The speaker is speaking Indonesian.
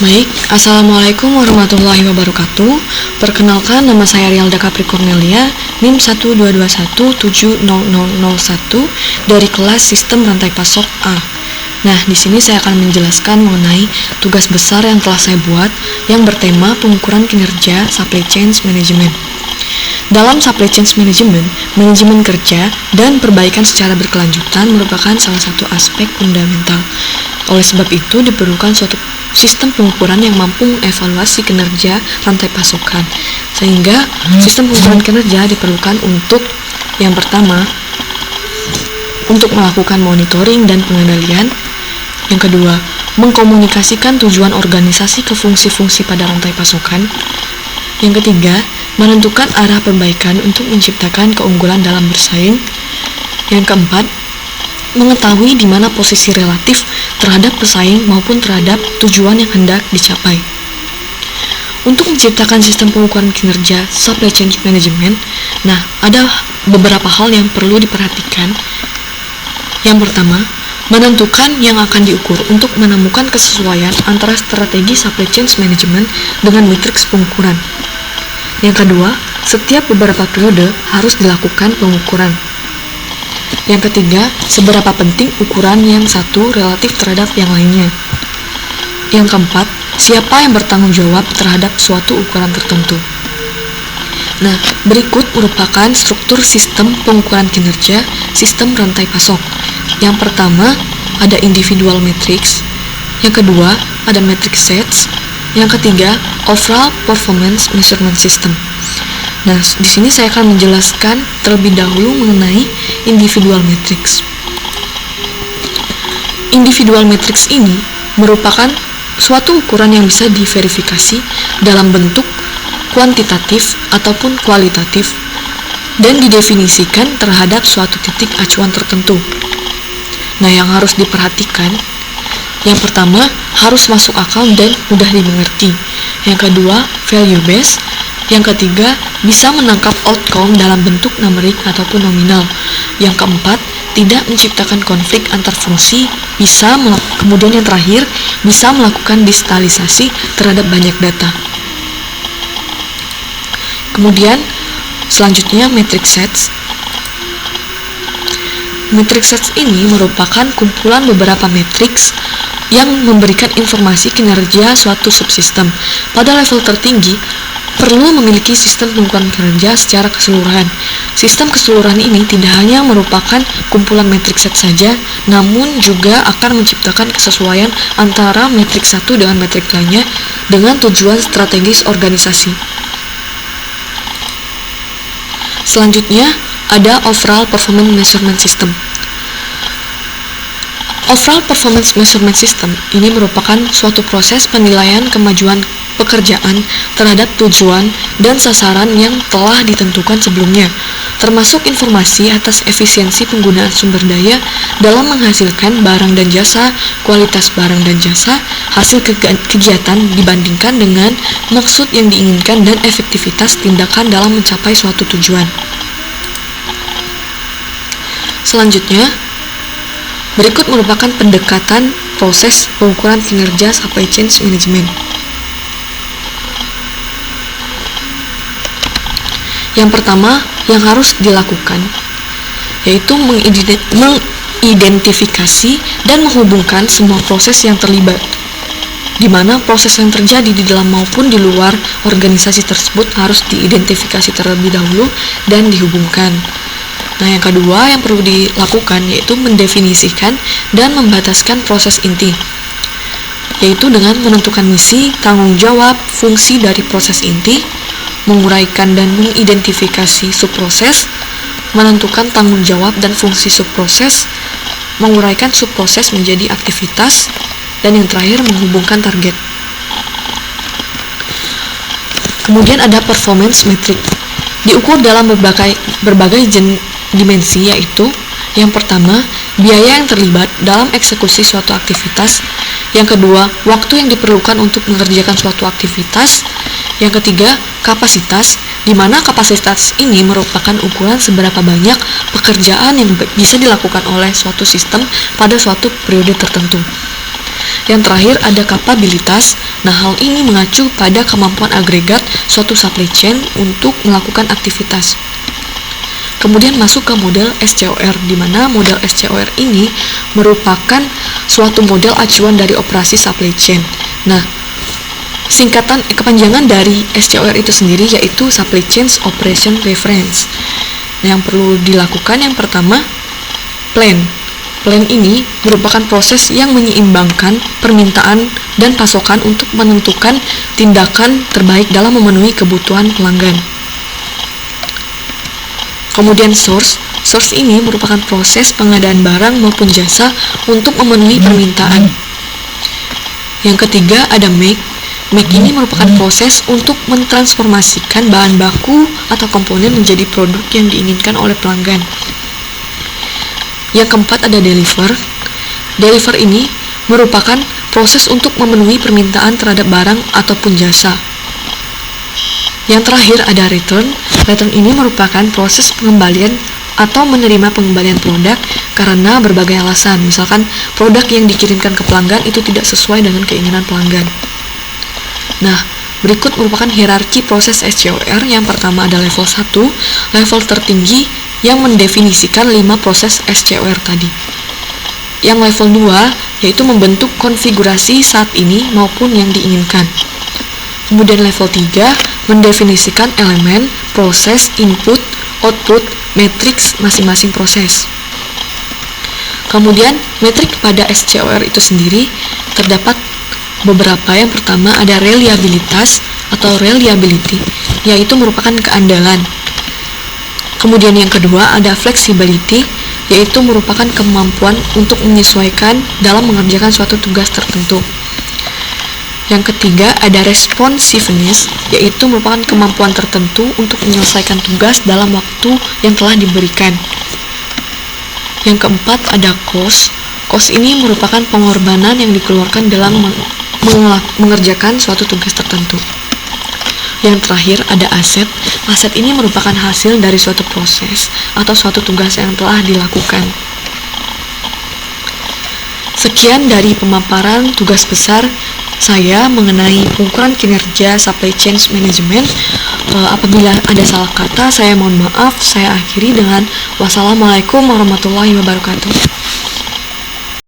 Baik, Assalamualaikum warahmatullahi wabarakatuh. Perkenalkan, nama saya Rialda Capri Cornelia, NIM 122170001 dari kelas Sistem Rantai Pasok A. Nah, di sini saya akan menjelaskan mengenai tugas besar yang telah saya buat yang bertema pengukuran kinerja Supply Chain Management. Dalam Supply Chain Management, manajemen kerja dan perbaikan secara berkelanjutan merupakan salah satu aspek fundamental. Oleh sebab itu, diperlukan suatu sistem pengukuran yang mampu mengevaluasi kinerja rantai pasokan. Sehingga sistem pengukuran kinerja diperlukan untuk yang pertama, untuk melakukan monitoring dan pengendalian. Yang kedua, mengkomunikasikan tujuan organisasi ke fungsi-fungsi pada rantai pasokan. Yang ketiga, menentukan arah perbaikan untuk menciptakan keunggulan dalam bersaing. Yang keempat, mengetahui di mana posisi relatif terhadap pesaing maupun terhadap tujuan yang hendak dicapai. Untuk menciptakan sistem pengukuran kinerja Supply Chain Management, ada beberapa hal yang perlu diperhatikan. Yang pertama, menentukan yang akan diukur untuk menemukan kesesuaian antara strategi Supply Chain Management dengan matriks pengukuran. Yang kedua, setiap beberapa periode harus dilakukan pengukuran. Yang ketiga, seberapa penting ukuran yang satu relatif terhadap yang lainnya. Yang keempat, siapa yang bertanggung jawab terhadap suatu ukuran tertentu. Berikut merupakan struktur sistem pengukuran kinerja sistem rantai pasok. Yang pertama, ada individual matrix. Yang kedua, ada matrix sets. Yang ketiga, overall performance measurement system. Di sini saya akan menjelaskan terlebih dahulu mengenai individual matrix. Individual matrix ini merupakan suatu ukuran yang bisa diverifikasi dalam bentuk kuantitatif ataupun kualitatif dan didefinisikan terhadap suatu titik acuan tertentu. Yang harus diperhatikan, yang pertama, harus masuk akal dan mudah dimengerti. Yang kedua, value based. Yang ketiga, bisa menangkap outcome dalam bentuk numerik ataupun nominal. Yang keempat, tidak menciptakan konflik antar fungsi. Kemudian yang terakhir, bisa melakukan digitalisasi terhadap banyak data. Kemudian, selanjutnya matrix sets. Matrix sets ini merupakan kumpulan beberapa matriks yang memberikan informasi kinerja suatu subsistem. Pada level tertinggi, perlu memiliki sistem pengukuran kinerja secara keseluruhan. Sistem keseluruhan ini tidak hanya merupakan kumpulan matrix set saja, namun juga akan menciptakan kesesuaian antara matriks satu dengan matriks lainnya dengan tujuan strategis organisasi. Selanjutnya, ada overall performance measurement system. Overall performance measurement system ini merupakan suatu proses penilaian kemajuan pekerjaan terhadap tujuan dan sasaran yang telah ditentukan sebelumnya, termasuk informasi atas efisiensi penggunaan sumber daya dalam menghasilkan barang dan jasa, kualitas barang dan jasa, hasil kegiatan dibandingkan dengan maksud yang diinginkan dan efektivitas tindakan dalam mencapai suatu tujuan. Selanjutnya, berikut merupakan pendekatan proses pengukuran kinerja Supply Chain Management. Yang pertama yang harus dilakukan yaitu mengidentifikasi dan menghubungkan semua proses yang terlibat, di mana proses yang terjadi di dalam maupun di luar organisasi tersebut harus diidentifikasi terlebih dahulu dan dihubungkan. Yang kedua yang perlu dilakukan yaitu mendefinisikan dan membataskan proses inti, yaitu dengan menentukan misi, tanggung jawab, fungsi dari proses inti, menguraikan dan mengidentifikasi subproses, menentukan tanggung jawab dan fungsi subproses, menguraikan subproses menjadi aktivitas, dan yang terakhir menghubungkan target. Kemudian ada performance metric, diukur dalam berbagai dimensi, yaitu yang pertama, biaya yang terlibat dalam eksekusi suatu aktivitas. Yang kedua, waktu yang diperlukan untuk mengerjakan suatu aktivitas. Yang ketiga, kapasitas, di mana kapasitas ini merupakan ukuran seberapa banyak pekerjaan yang bisa dilakukan oleh suatu sistem pada suatu periode tertentu. Yang terakhir ada kapabilitas. Nah, hal ini mengacu pada kemampuan agregat suatu supply chain untuk melakukan aktivitas. Kemudian masuk ke model SCOR, di mana model SCOR ini merupakan suatu model acuan dari operasi supply chain. Nah, kepanjangan dari SCOR itu sendiri yaitu Supply Chain Operation Reference. Nah, yang perlu dilakukan yang pertama, plan. Plan ini merupakan proses yang menyeimbangkan permintaan dan pasokan untuk menentukan tindakan terbaik dalam memenuhi kebutuhan pelanggan. Kemudian source ini merupakan proses pengadaan barang maupun jasa untuk memenuhi permintaan. Yang ketiga ada make. Make ini merupakan proses untuk mentransformasikan bahan baku atau komponen menjadi produk yang diinginkan oleh pelanggan. Yang keempat ada deliver. Deliver ini merupakan proses untuk memenuhi permintaan terhadap barang ataupun jasa. Yang terakhir ada return. Return ini merupakan proses pengembalian atau menerima pengembalian produk karena berbagai alasan. Misalkan produk yang dikirimkan ke pelanggan itu tidak sesuai dengan keinginan pelanggan. Nah, berikut merupakan hierarki proses SCOR. Yang pertama ada level 1, level tertinggi yang mendefinisikan 5 proses SCOR tadi. Yang level 2 yaitu membentuk konfigurasi saat ini maupun yang diinginkan. Kemudian level 3 mendefinisikan elemen, proses, input, output, matriks masing-masing proses. Kemudian metrik pada SCOR itu sendiri terdapat beberapa. Yang pertama ada reliabilitas atau reliability, yaitu merupakan keandalan. Kemudian yang kedua ada flexibility, yaitu merupakan kemampuan untuk menyesuaikan dalam mengerjakan suatu tugas tertentu. Yang ketiga ada responsiveness, yaitu merupakan kemampuan tertentu untuk menyelesaikan tugas dalam waktu yang telah diberikan. Yang keempat ada cost. Cost ini merupakan pengorbanan yang dikeluarkan dalam mengerjakan suatu tugas tertentu. Yang terakhir ada aset. Aset ini merupakan hasil dari suatu proses atau suatu tugas yang telah dilakukan. Sekian dari pemaparan tugas besar saya mengenai pengukuran kinerja supply chain management. Apabila ada salah kata, saya mohon maaf. Saya akhiri dengan wassalamualaikum warahmatullahi wabarakatuh.